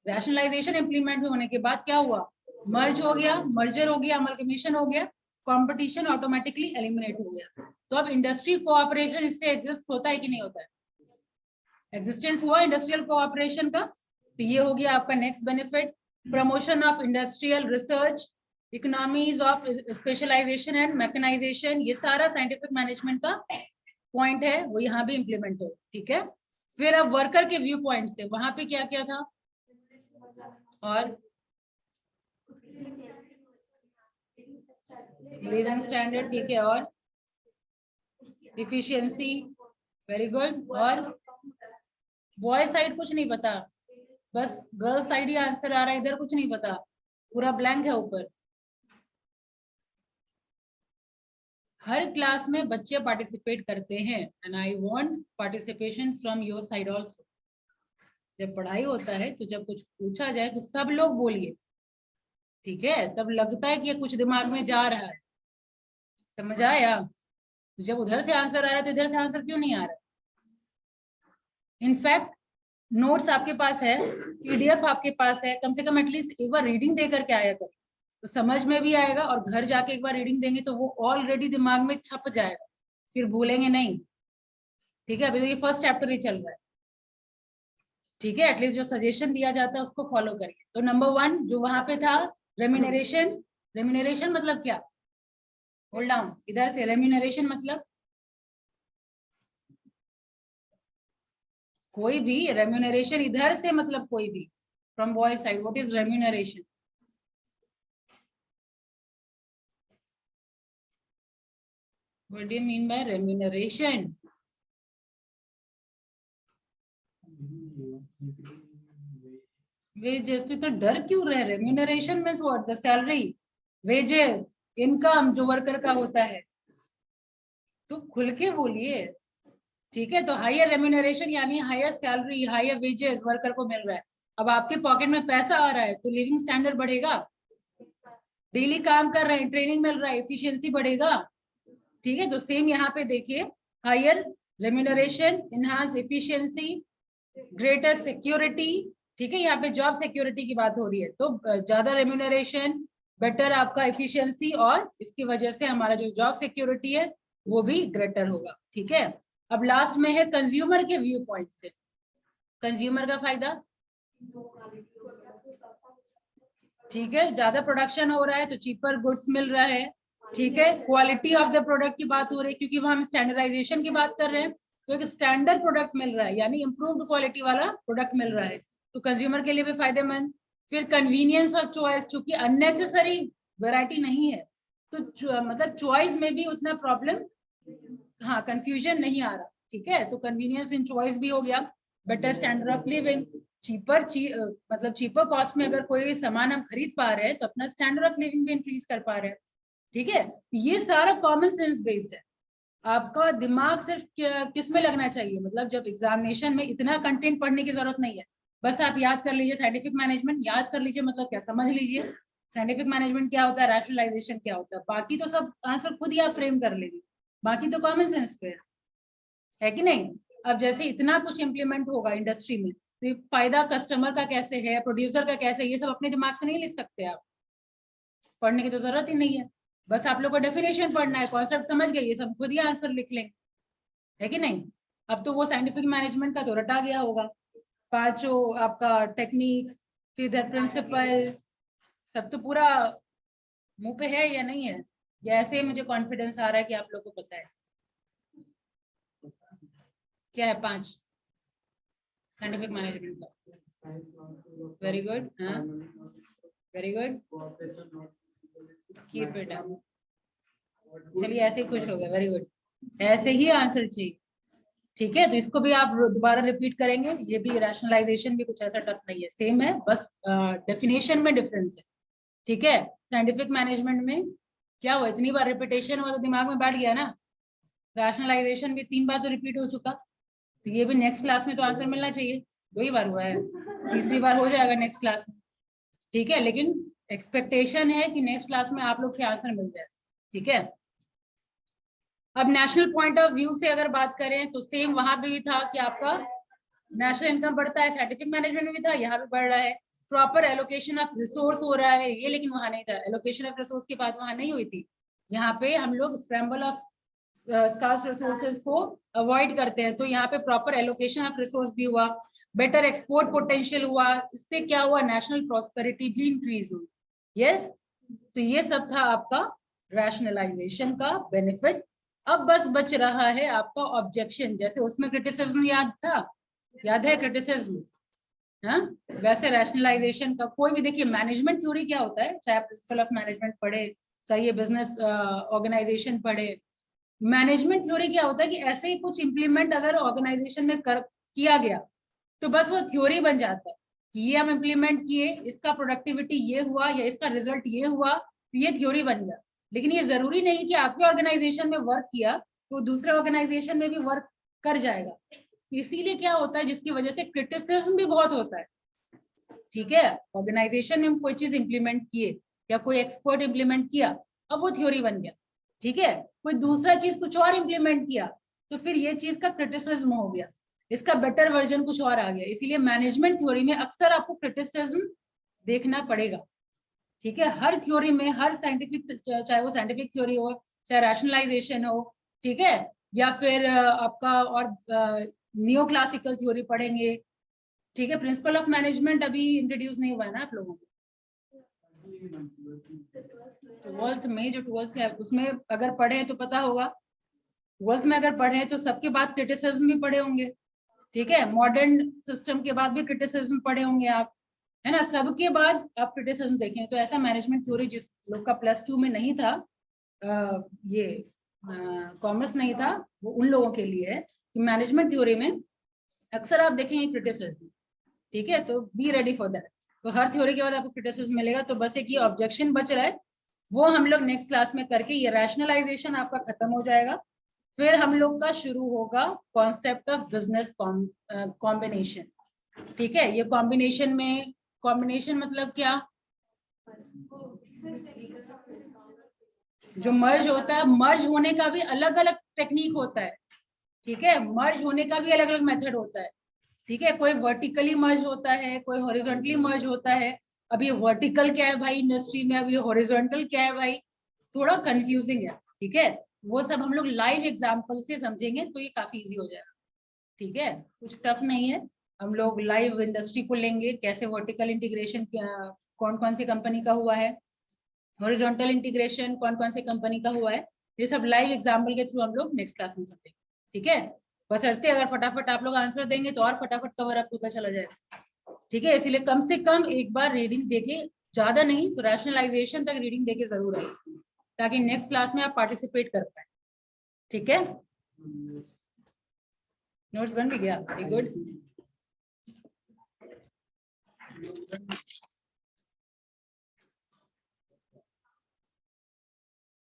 रैशनलाइजेशन इंप्लीमेंट होने के बाद क्या हुआ? मर्ज हो गया, मर्जर हो गया, अमलगमेशन हो गया, कंपटीशन ऑटोमेटिकली एलिमिनेट हो गया। तो अब इंडस्ट्री कोऑपरेशन इससे एग्जिस्ट होता है कि नहीं होता है? एग्जिस्टेंस हुआ इंडस्ट्रियल कोऑपरेशन का। तो ये हो गया आपका next benefit. Promotion of industrial research, economies of specialization and mechanization, ये सारा साइंटिफिक मैनेजमेंट का पॉइंट है, वो यहाँ भी इंप्लीमेंट हो। ठीक है, फिर अब वर्कर के व्यू पॉइंट से वहां पे क्या क्या था? और लिविंग स्टैंडर्ड। ठीक है, और इफिशियंसी। Very good. और बॉय साइड कुछ नहीं पता, बस गर्ल साइड ही आंसर आ रहा है, इधर कुछ नहीं पता, पूरा ब्लैंक है ऊपर। हर क्लास में बच्चे पार्टिसिपेट करते हैं and I want participation from your side also. जब पढ़ाई होता है तो जब कुछ पूछा जाए तो सब लोग बोलिए। ठीक है, तब लगता है कि कुछ दिमाग में जा रहा है। समझ आया? तो जब उधर से आंसर आ रहा है तो इधर से आंसर क्यों नहीं आ रहा? इनफैक्ट नोट्स आपके पास है, पीडीएफ आपके पास है, कम से कम एटलीस्ट एक बार रीडिंग दे करके आया करो, तो समझ में भी आएगा। और घर जाके एक बार रीडिंग देंगे तो वो ऑलरेडी दिमाग में छप जाएगा, फिर भूलेंगे नहीं। ठीक है, अभी तो ये फर्स्ट चैप्टर ही चल रहा है। ठीक है, एटलीस्ट जो सजेशन दिया जाता है उसको फॉलो करिए। तो नंबर 1 जो वहां पे था, रेम्यूनरेशन। रेम्यूनरेशन मतलब क्या? होल्ड डाउन, इधर से रेम्यूनरेशन मतलब कोई भी, रेम्यूनरेशन इधर से मतलब कोई भी, from boy side, what is remuneration? What do you mean by remuneration? Wages, तो इतना डर क्यों रहे? Remuneration means what? The salary, wages, income जो वर्कर का होता है, तो खुल के बोलिए, ठीक है? तो हायर रेम्यूनरेशन यानी higher salary, higher wages worker को मिल रहा है। अब आपके पॉकेट में पैसा आ रहा है तो लिविंग स्टैंडर्ड बढ़ेगा, डेली काम कर रहे हैं, ट्रेनिंग मिल रहा है, एफिशिएंसी बढ़ेगा, ठीक है? तो सेम यहाँ पे देखिए, higher remuneration, enhance efficiency, greater security, ठीक है? यहाँ पे जॉब सिक्योरिटी की बात हो रही है, तो ज्यादा रेम्यूनरेशन, बेटर आपका एफिशिएंसी, और इसकी वजह से हमारा जो जॉब सिक्योरिटी है वो भी ग्रेटर होगा, ठीक है? अब लास्ट में है कंज्यूमर के व्यू पॉइंट से, कंज्यूमर का फायदा, ठीक है? ज्यादा प्रोडक्शन हो रहा है तो चीपर गुड्स मिल रहा है, ठीक है? क्वालिटी ऑफ द प्रोडक्ट की बात हो रही है, क्योंकि वहां हम स्टैंडर्डाइजेशन की बात कर रहे हैं, तो एक स्टैंडर्ड प्रोडक्ट मिल रहा है, यानी इंप्रूव्ड क्वालिटी वाला प्रोडक्ट मिल रहा है, तो कंज्यूमर के लिए भी फायदेमंद। फिर कन्वीनियंस ऑफ चॉइस, चूंकि अननेसेसरी वैरायटी नहीं है, तो मतलब चॉइस में भी उतना प्रॉब्लम, हाँ, कंफ्यूजन नहीं आ रहा, ठीक है? तो कन्वीनियंस इन चॉइस भी हो गया, better standard of living, cheaper मतलब चीपर कॉस्ट में अगर कोई सामान हम खरीद पा रहे हैं तो अपना स्टैंडर्ड ऑफ लिविंग भी इंक्रीज कर पा रहे हैं, ठीक है? ये सारा कॉमन सेंस बेस्ड है। आपका दिमाग सिर्फ किस में लगना चाहिए, मतलब जब एग्जामिनेशन में इतना कंटेंट पढ़ने की जरूरत नहीं है, बस आप याद कर लीजिए साइंटिफिक मैनेजमेंट, याद कर लीजिए मतलब क्या, समझ लीजिए साइंटिफिक मैनेजमेंट क्या होता है, रैशनलाइजेशन क्या होता है, बाकी तो सब आंसर खुद ही आप फ्रेम कर लेंगे, बाकी तो कॉमन सेंस पे है कि नहीं? अब जैसे इतना कुछ इंप्लीमेंट होगा इंडस्ट्री में, तो ये फायदा कस्टमर का कैसे है, प्रोड्यूसर का कैसे है, ये सब अपने दिमाग से नहीं लिख सकते आप, पढ़ने की तो जरूरत ही नहीं है, बस आप लोग को डेफिनेशन पढ़ना है, कॉन्सेप्ट समझ गए, ये सब खुद ही आंसर लिख लेंगे, है कि नहीं? अब तो वो साइंटिफिक मैनेजमेंट का तो रटा गया होगा, पांचों आपका टेक्निक्स, फिर प्रिंसिपल, सब तो पूरा मुंह पे है या नहीं है? या ऐसे ही मुझे कॉन्फिडेंस आ रहा है कि आप लोग को पता है क्या है 5 साइंटिफिक मैनेजमेंट का? वेरी गुड, हाँ, very good, keep it up. चलिए ऐसे ही खुश हो गए, वेरी गुड, ऐसे ही आंसर चाहिए, ठीक है? तो इसको भी आप दोबारा रिपीट करेंगे, ये भी रैशनलाइजेशन भी कुछ ऐसा टफ नहीं है, सेम है, बस डेफिनेशन में डिफरेंस है, ठीक है? साइंटिफिक मैनेजमेंट में क्या हुआ, इतनी बार रिपीटेशन हुआ तो दिमाग में बैठ गया ना, रैशनलाइजेशन भी 3 बार तो रिपीट हो चुका, तो ये भी नेक्स्ट क्लास में तो आंसर मिलना चाहिए, 2 ही बार हुआ है, तीसरी बार हो जाएगा नेक्स्ट क्लास में, ठीक है? लेकिन एक्सपेक्टेशन है कि नेक्स्ट क्लास में आप लोग से आंसर मिल जाए, ठीक है? अब नेशनल पॉइंट ऑफ व्यू से अगर बात करें तो सेम वहां पे भी था कि आपका नेशनल इनकम बढ़ता है, साइंटिफिक मैनेजमेंट में भी था, यहाँ भी बढ़ रहा है, प्रॉपर एलोकेशन ऑफ रिसोर्स हो रहा है ये, लेकिन वहां नहीं था, एलोकेशन ऑफ रिसोर्स की बात वहां नहीं हुई थी, यहाँ पे हम लोग स्क्रैम्बल ऑफ स्कार्स रिसोर्सेज को अवॉइड करते हैं, तो यहाँ पे प्रॉपर एलोकेशन ऑफ रिसोर्स भी हुआ, बेटर एक्सपोर्ट पोटेंशियल हुआ, इससे क्या हुआ, नेशनल प्रॉस्पेरिटी भी इंक्रीज हुई, यस? तो ये सब था आपका रैशनलाइजेशन का बेनिफिट। अब बस बच रहा है आपका ऑब्जेक्शन, जैसे उसमें क्रिटिसिज्म याद था, याद है क्रिटिसिज्म, हाँ? वैसे रैशनलाइजेशन का कोई भी, देखिए मैनेजमेंट थ्योरी क्या होता है, चाहे प्रिंसिपल ऑफ मैनेजमेंट पढ़े, चाहे बिजनेस ऑर्गेनाइजेशन पढ़े, मैनेजमेंट थ्योरी क्या होता है कि ऐसे ही कुछ इंप्लीमेंट अगर ऑर्गेनाइजेशन में किया गया तो बस वो थ्योरी बन जाता है कि ये हम इंप्लीमेंट किए, इसका प्रोडक्टिविटी ये हुआ या इसका रिजल्ट ये हुआ, तो ये थ्योरी बन गया, लेकिन ये जरूरी नहीं कि आपके ऑर्गेनाइजेशन में वर्क किया तो दूसरे ऑर्गेनाइजेशन में भी वर्क कर जाएगा, इसीलिए क्या होता है, जिसकी वजह से क्रिटिसिज्म भी बहुत होता है, ठीक है? ऑर्गेनाइजेशन में कोई चीज इंप्लीमेंट किए या कोई एक्सपर्ट इंप्लीमेंट किया, अब वो थ्योरी बन गया, ठीक है? कोई दूसरा चीज कुछ और इंप्लीमेंट किया तो फिर ये चीज का क्रिटिसिज्म हो गया, इसका बेटर वर्जन कुछ और आ गया, इसीलिए मैनेजमेंट थ्योरी में अक्सर आपको क्रिटिसिज्म देखना पड़ेगा, ठीक है? हर थ्योरी में, हर साइंटिफिक, चाहे वो साइंटिफिक थ्योरी हो, चाहे रैशनलाइजेशन हो, ठीक है, या फिर आपका और नियो क्लासिकल थ्योरी पढ़ेंगे, ठीक है? प्रिंसिपल ऑफ मैनेजमेंट अभी इंट्रोड्यूस नहीं हुआ है ना आप लोगों को, 12th में, जो 12th से उसमें अगर पढ़े तो पता होगा, 12th में अगर पढ़े तो सबके बाद क्रिटिसिज्म भी पढ़े होंगे, ठीक है? मॉडर्न सिस्टम के बाद भी क्रिटिसिज्म पढ़े होंगे आप, है ना। सबके बाद आप क्रिटिसिज्म देखें तो ऐसा मैनेजमेंट थ्योरी जिस लोग का +2 में नहीं था, ये कॉमर्स नहीं था, वो उन लोगों के लिए है कि मैनेजमेंट थ्योरी में अक्सर आप देखेंगे क्रिटिसिज्म, ठीक है, तो बी रेडी फॉर दैट। तो हर थ्योरी के बाद आपको क्रिटिसिज्म मिलेगा, तो बस एक ये ऑब्जेक्शन बच रहा है, वो हम लोग नेक्स्ट क्लास में करके ये रैशनलाइजेशन आपका खत्म हो जाएगा। फिर हम लोग का शुरू होगा कॉन्सेप्ट ऑफ बिजनेस कॉम्बिनेशन, ठीक है। ये कॉम्बिनेशन में, कॉम्बिनेशन मतलब क्या, जो मर्ज होता है, मर्ज होने का भी अलग अलग टेक्निक होता है, ठीक है, मर्ज होने का भी अलग अलग मेथड होता है, ठीक है। कोई वर्टिकली मर्ज होता है, कोई हॉरिजॉन्टली मर्ज होता है। अब ये वर्टिकल क्या है भाई इंडस्ट्री में, अब ये हॉरिजॉन्टल क्या है भाई, थोड़ा कंफ्यूजिंग है, ठीक है। वो सब हम लोग लाइव एग्जांपल से समझेंगे तो ये काफी इजी हो जाएगा, ठीक है, कुछ टफ नहीं है। हम लोग लाइव इंडस्ट्री को लेंगे, कैसे वर्टिकल इंटीग्रेशन कौन कौन सी कंपनी का हुआ है, हॉरिजॉन्टल इंटीग्रेशन कौन कौन सी कंपनी का हुआ है, ये सब लाइव एग्जाम्पल के थ्रू हम लोग नेक्स्ट क्लास में समझेंगे, ठीक है। बशर्ते अगर फटाफट आप लोग आंसर देंगे तो और फटाफट कवर अप होता चला जाएगा, ठीक है। इसीलिए कम से कम एक बार रीडिंग देके, ज्यादा नहीं तो रैशनलाइजेशन तक रीडिंग देके जरूर आइए, ताकि नेक्स्ट क्लास में आप पार्टिसिपेट कर पाए, ठीक है। नोट्स बन भी गया, वेरी गुड।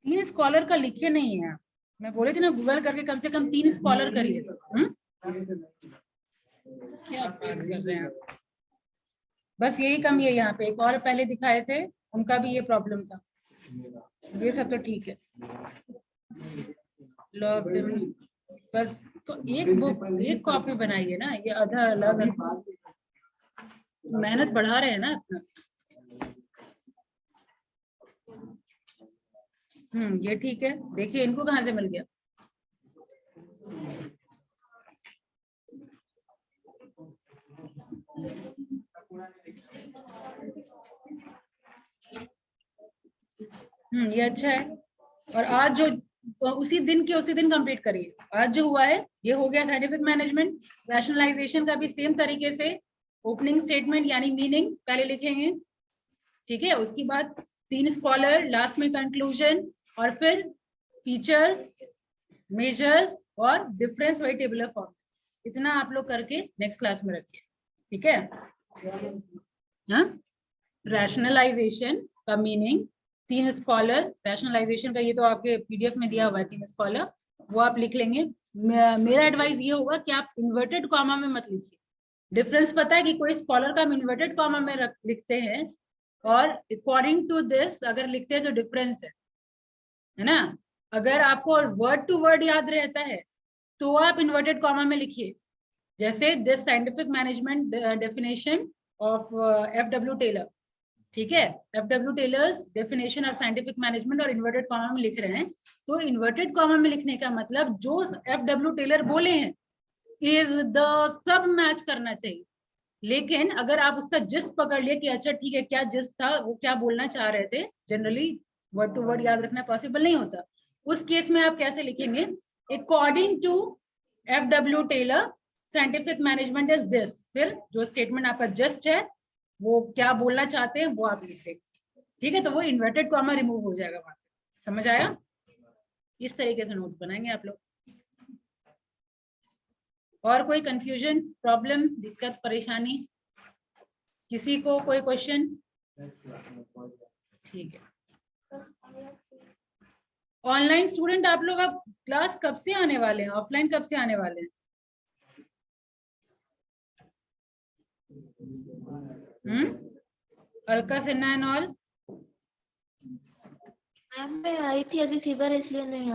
तीन स्कॉलर का लिखे नहीं है, मैं बोले थे ना गूगल करके कम से कम 3 स्कॉलर करिए। क्या बात कर रहे हैं आप, बस यही कमी है यहाँ पे। एक और पहले दिखाए थे, उनका भी ये प्रॉब्लम था, ये सब तो ठीक है। बस तो एक बुक, एक कॉपी बनाइए ना, ये आधा अलग मेहनत बढ़ा रहे हैं ना अपना। ये ठीक है। देखिए इनको कहाँ से मिल गया, ये अच्छा है। और आज जो उसी दिन कंप्लीट करिए। आज जो हुआ है ये हो गया साइंटिफिक मैनेजमेंट। रैशनलाइजेशन का भी सेम तरीके से ओपनिंग स्टेटमेंट यानी मीनिंग पहले लिखेंगे, ठीक है। उसके बाद 3 स्कॉलर, लास्ट में कंक्लूजन, और फिर फीचर्स, मेजर्स और डिफरेंस बाय टेबुलर फॉर्म। इतना आप लोग करके नेक्स्ट क्लास में रखिए, ठीक है। हाँ, रैशनलाइजेशन का मीनिंग, 3 स्कॉलर, रैशनलाइजेशन का ये तो आपके पीडीएफ में दिया हुआ है 3 स्कॉलर, वो आप लिख लेंगे। मेरा एडवाइस ये होगा कि आप इन्वर्टेड कॉमा में मत लिखिए। डिफरेंस पता है कि कोई स्कॉलर का हम इन्वर्टेड कॉमा में लिखते हैं, और अकॉर्डिंग टू दिस अगर लिखते हैं तो डिफरेंस है ना। अगर आपको वर्ड टू वर्ड याद रहता है तो आप इन्वर्टेड कॉमा में लिखिए, जैसे this scientific management definition of F.W. Taylor, ठीक है। F.W. Taylor's definition of scientific management, और इन्वर्टेड कॉमा में लिख रहे हैं, तो इन्वर्टेड कॉमा में लिखने का मतलब जो F.W. टेलर बोले हैं इज द सब मैच करना चाहिए। लेकिन अगर आप उसका जिस्ट पकड़ लिए कि अच्छा ठीक है क्या जिस्ट था, वो क्या बोलना चाह रहे थे, जनरली वर्ड टू वर्ड याद रखना पॉसिबल नहीं होता, उस केस में आप कैसे लिखेंगे, according to F.W. Taylor scientific management is this, फिर जो स्टेटमेंट आपका जस्ट है वो क्या बोलना चाहते हैं वो आप लिख देंगे, ठीक है। तो वो इन्वर्टेड कॉमा रिमूव हो जाएगा वहां पे, समझ आया। इस तरीके से नोट्स बनाएंगे आप लोग। और कोई कंफ्यूजन, प्रॉब्लम, दिक्कत, परेशानी, किसी को कोई क्वेश्चन? ठीक है। ऑनलाइन स्टूडेंट आप लोग अब क्लास कब से आने वाले हैं, ऑफलाइन कब से आने वाले हैं? Alka Sinha and all? Ma'am मैं आई थी अभी, फीवर इसलिए नहीं